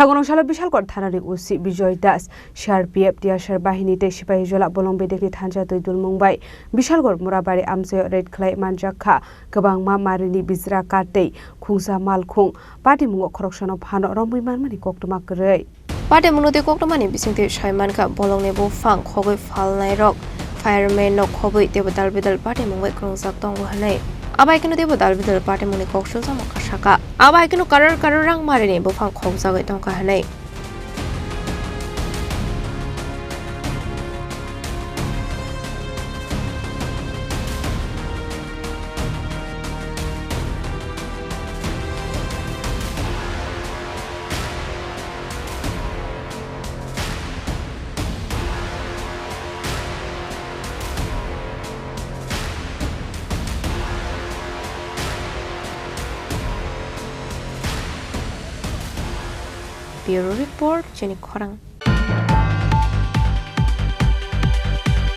Sangrongsalo Bishalgarh Thanani Usi Bijoy Das CRPF Diashar Bahani te Sephahijala Bolong Bedekni Thansa Twidulmung bai Bishalgarh Murabari Amchaio Khlaiwi Manjakha Kwbangma marini Bijra Kath Khungsa Malkhung Patimungo Khoroksano Phano Romwi Manmani Koktwma Kwrwi Patimungo te Koktwmani bisingte Shaimanka Bolong nebo fang khogoi falnai rok fireman no khogoi tebo dalbedal Patimungo Khungsa tongo hanai abai kenu tebo dalbedal Patimungo kokshulsa makashaka abai kenu karang marini bo fang khogsa goi tongka hanai Bureau Report, Chini Khorang.